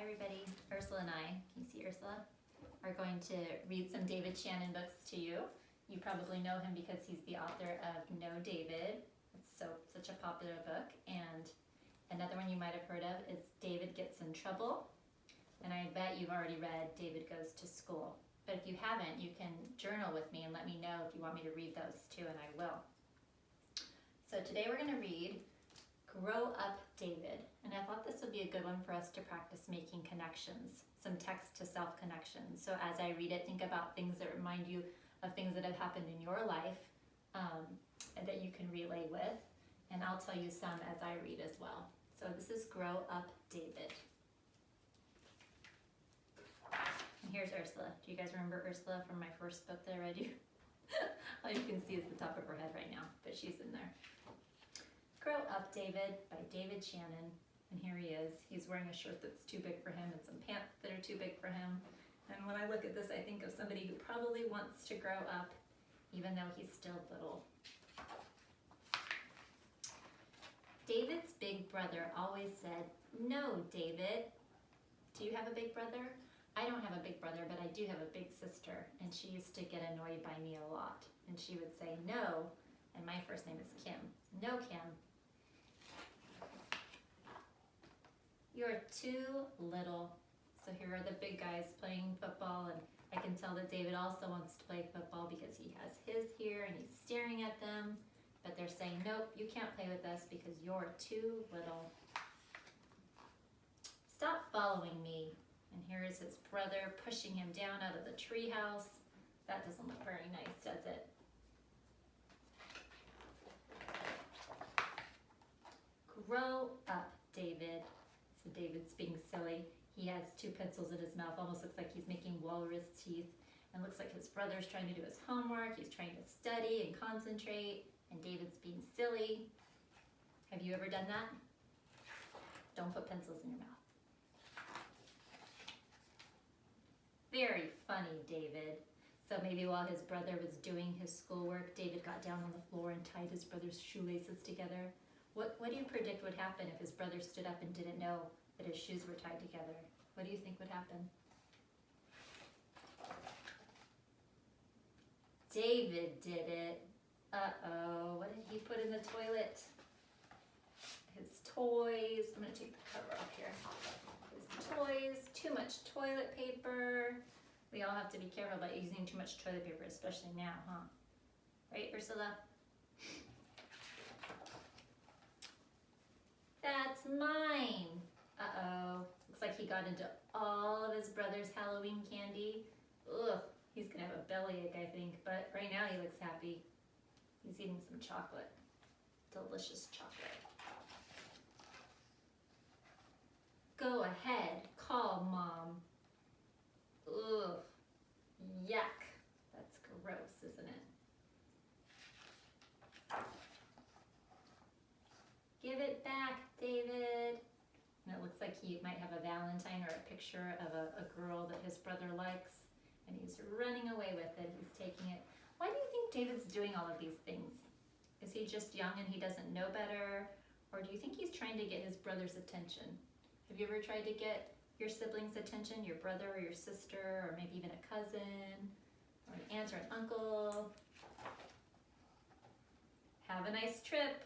everybody. Ursula and I, can you see Ursula, are going to read some David Shannon books to you. You probably know him because he's the author of No David. It's such a popular book. And another one you might have heard of is David Gets in Trouble. And I bet you've already read David Goes to School. But if you haven't, you can journal with me and let me know if you want me to read those too, and I will. So today we're going to read Grow Up David, and I thought this would be a good one for us to practice making connections, some text to self connections. So as I read it, think about things that remind you of things that have happened in your life and that you can relay with, and I'll tell you some as I read as well. So this is Grow Up David. And here's Ursula. Do you guys remember Ursula from my first book that I read you? All you can see is the top of her head right now, but she's in there. Grow Up David by David Shannon, and here he is. He's wearing a shirt that's too big for him and some pants that are too big for him. And when I look at this, I think of somebody who probably wants to grow up, even though he's still little. David's big brother always said, "No, David." Do you have a big brother? I don't have a big brother, but I do have a big sister, and she used to get annoyed by me a lot. And she would say, "No," and my first name is Kim. "No, Kim. You're too little." So here are the big guys playing football, and I can tell that David also wants to play football because he has his here and he's staring at them, but they're saying, "Nope, you can't play with us because you're too little. Stop following me." And here is his brother pushing him down out of the treehouse. That doesn't look very nice, does it? Grow up, David. So David's being silly. He has two pencils in his mouth, almost looks like he's making walrus teeth, and looks like his brother's trying to do his homework. He's trying to study and concentrate, and David's being silly. Have you ever done that? Don't put pencils in your mouth. Very funny, David. So maybe while his brother was doing his schoolwork, David got down on the floor and tied his brother's shoelaces together. What do you predict would happen if his brother stood up and didn't know that his shoes were tied together? What do you think would happen? David did it. Uh-oh, what did he put in the toilet? His toys. I'm going to take the cover off here. His toys, too much toilet paper. We all have to be careful about using too much toilet paper, especially now, huh? Right, Ursula? That's mine. Uh-oh. Looks like he got into all of his brother's Halloween candy. Ugh, he's gonna have a bellyache, I think, but right now he looks happy. He's eating some chocolate. Delicious chocolate. Go ahead, call Mom. Ugh, yuck. That's gross, isn't it? Give it back, David. And it looks like he might have a Valentine or a picture of a girl that his brother likes, and he's running away with it. He's taking it. Why do you think David's doing all of these things? Is he just young and he doesn't know better? Or do you think he's trying to get his brother's attention? Have you ever tried to get your siblings' attention, your brother or your sister, or maybe even a cousin, or an aunt or an uncle? Have a nice trip.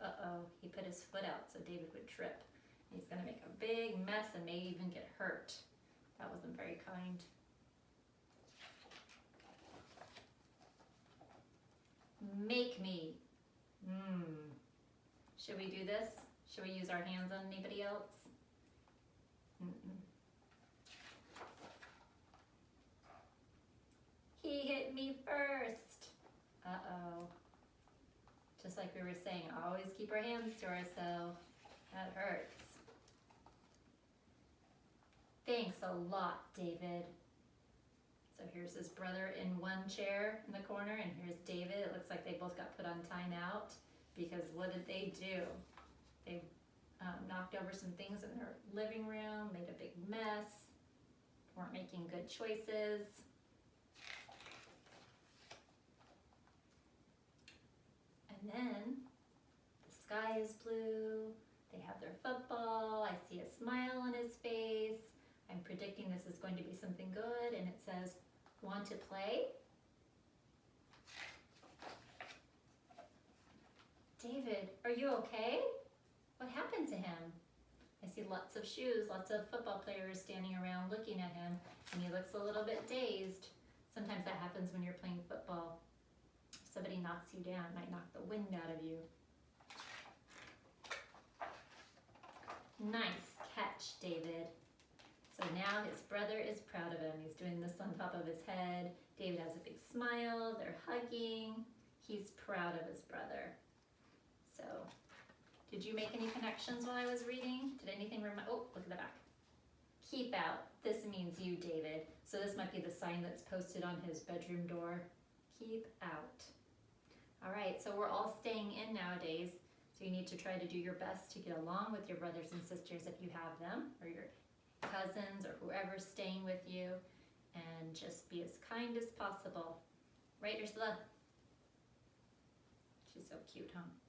Uh-oh, he put his foot out so David would trip. He's gonna make a big mess and maybe even get hurt. That wasn't very kind. Make me. Should we do this? Should we use our hands on anybody else? He hit me first. Uh-oh. Just like we were saying, always keep our hands to ourselves. That hurts. Thanks a lot, David. So here's his brother in one chair in the corner, and here's David. It looks like they both got put on timeout because what did they do? They knocked over some things in their living room, made a big mess, weren't making good choices. And then the sky is blue, they They have their football. I see a smile on his face. I'm predicting this is going to be something good, and it says, want to play? David, are you okay? What happened to him? I see lots of shoes, lots of football players standing around looking at him, and he looks a little bit dazed. Sometimes that happens when you're playing football. If somebody knocks you down, it might knock the wind out of you. Nice catch, David. So now his brother is proud of him. He's doing this on top of his head. David has a big smile. They're hugging. He's proud of his brother. So, did you make any connections while I was reading? Did anything oh, look at the back. Keep out. This means you, David. So this might be the sign that's posted on his bedroom door. Keep out. All right, so we're all staying in nowadays. So you need to try to do your best to get along with your brothers and sisters if you have them, or your cousins, or whoever's staying with you, and just be as kind as possible. Right, Ursula? She's so cute, huh?